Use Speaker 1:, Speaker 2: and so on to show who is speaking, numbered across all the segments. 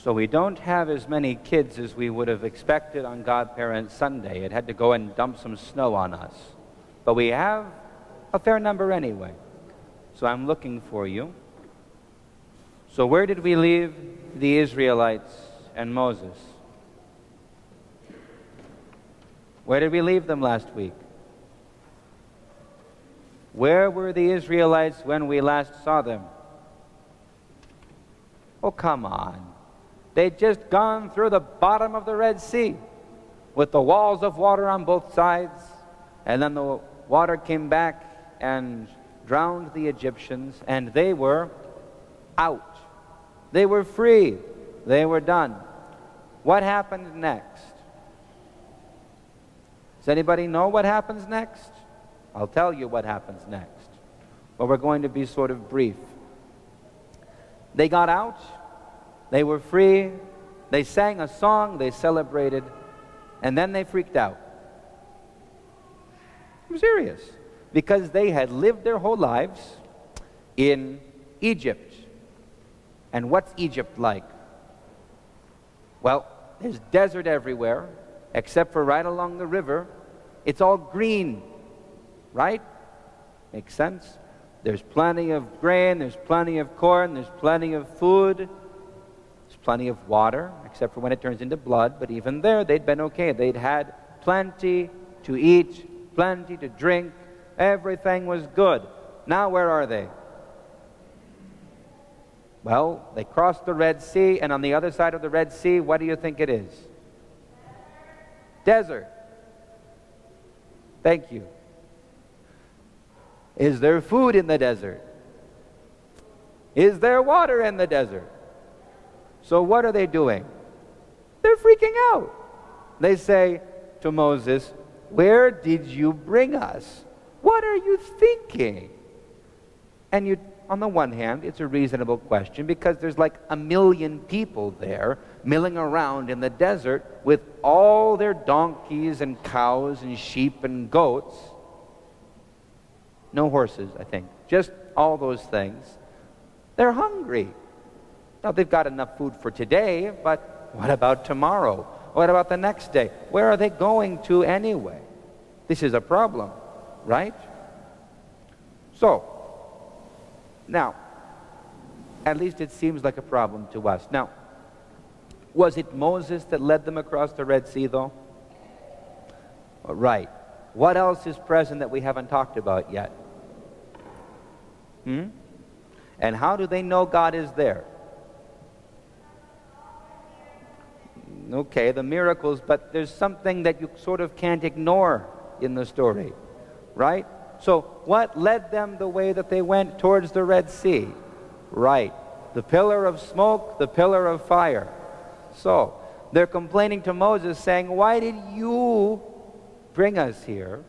Speaker 1: So we don't have as many kids as we would have expected on Godparents Sunday. It had to go and dump some snow on us. But we have a fair number anyway. So I'm looking for you. So where did we leave the Israelites and Moses? Where did we leave them last week? Where were the Israelites when we last saw them? Oh, come on. They'd just gone through the bottom of the Red Sea with the walls of water on both sides, and then the water came back and drowned the Egyptians, and they were out. They were free. They were done. What happened next? Does anybody know what happens next? I'll tell you what happens next. But we're going to be sort of brief. They got out. They were free. They sang a song. They celebrated. And then they freaked out. I'm serious. Because they had lived their whole lives in Egypt. And what's Egypt like? Well, there's desert everywhere, except for right along the river. It's all green, right? Makes sense? There's plenty of grain, there's plenty of corn, there's plenty of food, there's plenty of water, except for when it turns into blood. But even there, they'd been okay. They'd had plenty to eat, plenty to drink. Everything was good. Now where are they? Well, they crossed the Red Sea, and on the other side of the Red Sea, what do you think it is? Desert. Thank you. Is there food in the desert? Is there water in the desert? So what are they doing? They're freaking out. They say to Moses, "Where did you bring us? What are you thinking?" And on the one hand, it's a reasonable question because there's like 1 million people there milling around in the desert with all their donkeys and cows and sheep and goats. No horses, I think. Just all those things. They're hungry. Now, they've got enough food for today, but what about tomorrow? What about the next day? Where are they going to anyway? This is a problem, right? So, now, at least it seems like a problem to us. Now, was it Moses that led them across the Red Sea, though? Right. What else is present that we haven't talked about yet? And how do they know God is there? Okay, the miracles, but there's something that you sort of can't ignore in the story, right? So what led them the way that they went towards the Red Sea? Right, the pillar of smoke, the pillar of fire. So they're complaining to Moses saying, "Why did you bring us here?"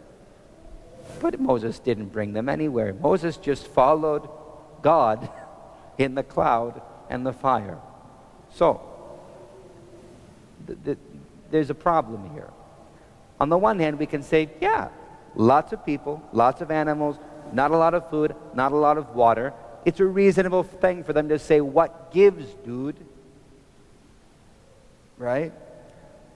Speaker 1: But Moses didn't bring them anywhere. Moses just followed God in the cloud and the fire. So there's a problem here. On the one hand, we can say, yeah, lots of people, lots of animals, not a lot of food, not a lot of water. It's a reasonable thing for them to say, "What gives, dude?" Right?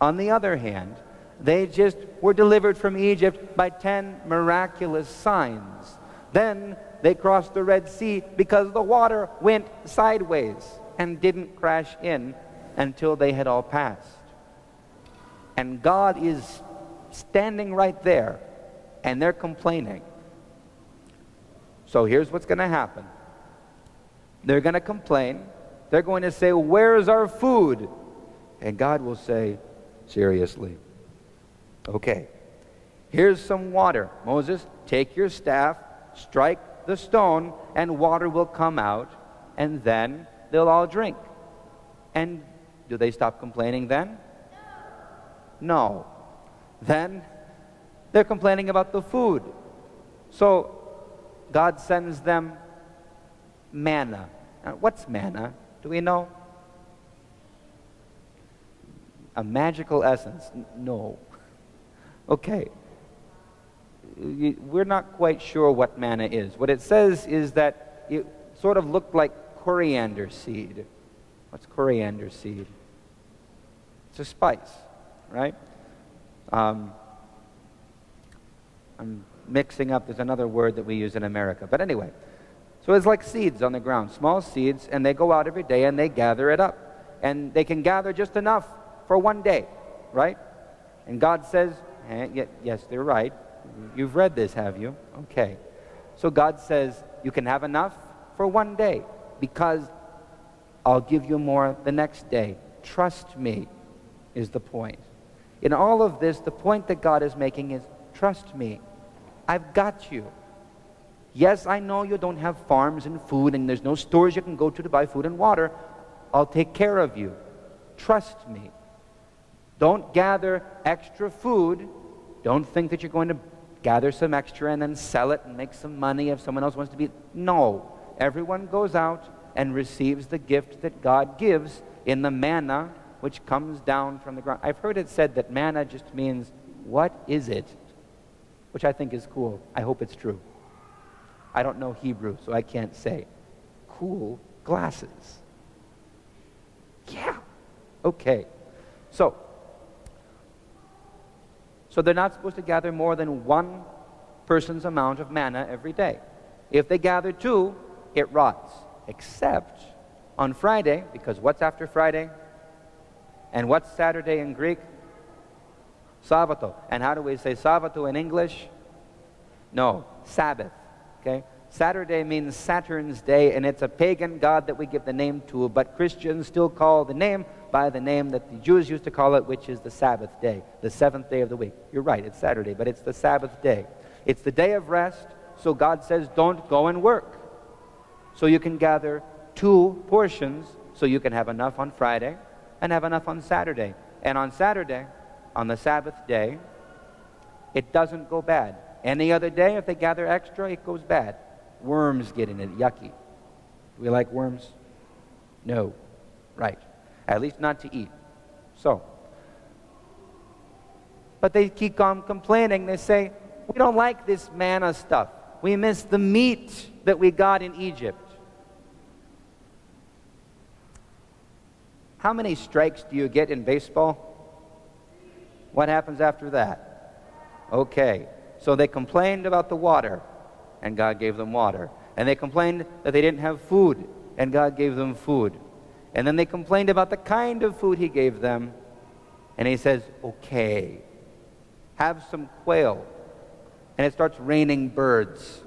Speaker 1: On the other hand, they just were delivered from Egypt by 10 miraculous signs. Then they crossed the Red Sea because the water went sideways and didn't crash in until they had all passed. And God is standing right there, and they're complaining. So here's what's going to happen. They're going to complain. They're going to say, "Where's our food?" And God will say, "Seriously? Okay, here's some water. Moses, take your staff, strike the stone, and water will come out, and then they'll all drink." And do they stop complaining then? No. Then they're complaining about the food. So God sends them manna. Now, what's manna? Do we know? A magical essence? No. Okay. We're not quite sure what manna is. What it says is that it sort of looked like coriander seed. What's coriander seed? It's a spice, right? I'm mixing up, there's another word that we use in America. But anyway, so it's like seeds on the ground, small seeds, and they go out every day and they gather it up. And they can gather just enough for one day, right? And God says, yes, they're right. You've read this, have you? Okay. So God says, you can have enough for one day because I'll give you more the next day. Trust me is the point. In all of this, the point that God is making is, trust me. I've got you. Yes, I know you don't have farms and food and there's no stores you can go to buy food and water. I'll take care of you. Trust me. Don't gather extra food. Don't think that you're going to gather some extra and then sell it and make some money if someone else wants to be. No. Everyone goes out and receives the gift that God gives in the manna which comes down from the ground. I've heard it said that manna just means, what is it? Which I think is cool. I hope it's true. I don't know Hebrew, so I can't say. Cool glasses. Yeah. Okay. So they're not supposed to gather more than one person's amount of manna every day. If they gather 2, it rots. Except on Friday, because what's after Friday? And what's Saturday in Greek? Sabbato. And how do we say Sabbato in English? No, Sabbath. Okay? Saturday means Saturn's day, and it's a pagan god that we give the name to, but Christians still call the name by the name that the Jews used to call it, which is the Sabbath day, the 7th day of the week. You're right, it's Saturday, but it's the Sabbath day. It's the day of rest, so God says don't go and work. So you can gather 2 portions, so you can have enough on Friday and have enough on Saturday. And on Saturday, on the Sabbath day, it doesn't go bad. Any other day, if they gather extra, it goes bad. Worms get in it, yucky. Do we like worms? No. Right. At least not to eat. So. But they keep on complaining. They say, we don't like this manna stuff. We miss the meat that we got in Egypt. How many strikes do you get in baseball? What happens after that? Okay. So they complained about the water, and God gave them water. And they complained that they didn't have food, and God gave them food. And then they complained about the kind of food He gave them, and He says, okay, have some quail. And it starts raining birds,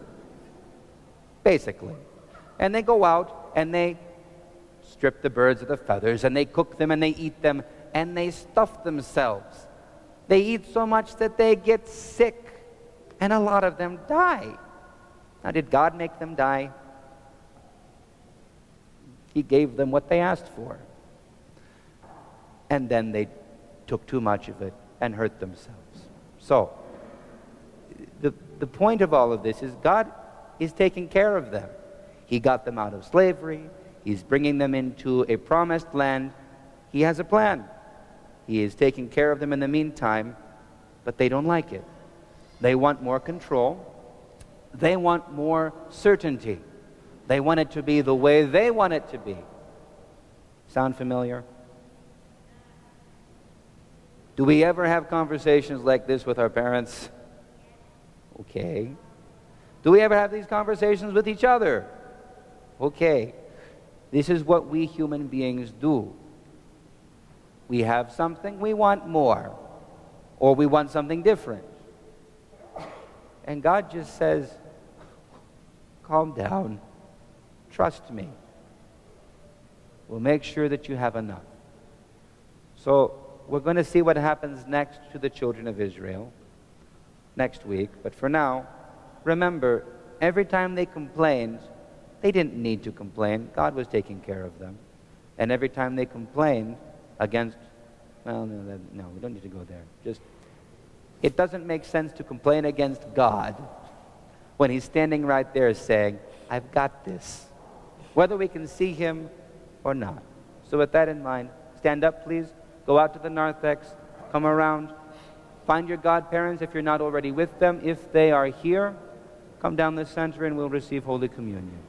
Speaker 1: basically. And they go out, and they strip the birds of the feathers, and they cook them, and they eat them, and they stuff themselves. They eat so much that they get sick, and a lot of them die. Now, did God make them die? He gave them what they asked for. And then they took too much of it and hurt themselves. So, the point of all of this is God is taking care of them. He got them out of slavery. He's bringing them into a promised land. He has a plan. He is taking care of them in the meantime, but they don't like it. They want more control. They want more certainty. They want it to be the way they want it to be. Sound familiar? Do we ever have conversations like this with our parents? Okay. Do we ever have these conversations with each other? Okay. This is what we human beings do. We have something, we want more. Or we want something different. And God just says, calm down. Trust me. We'll make sure that you have enough. So we're going to see what happens next to the children of Israel next week. But for now, remember, every time they complained, they didn't need to complain. God was taking care of them. And every time they complained against, well, no, we don't need to go there. Just, it doesn't make sense to complain against God when He's standing right there saying, I've got this, whether we can see Him or not. So with that in mind, stand up, please. Go out to the narthex. Come around. Find your godparents if you're not already with them. If they are here, come down the center and we'll receive Holy Communion.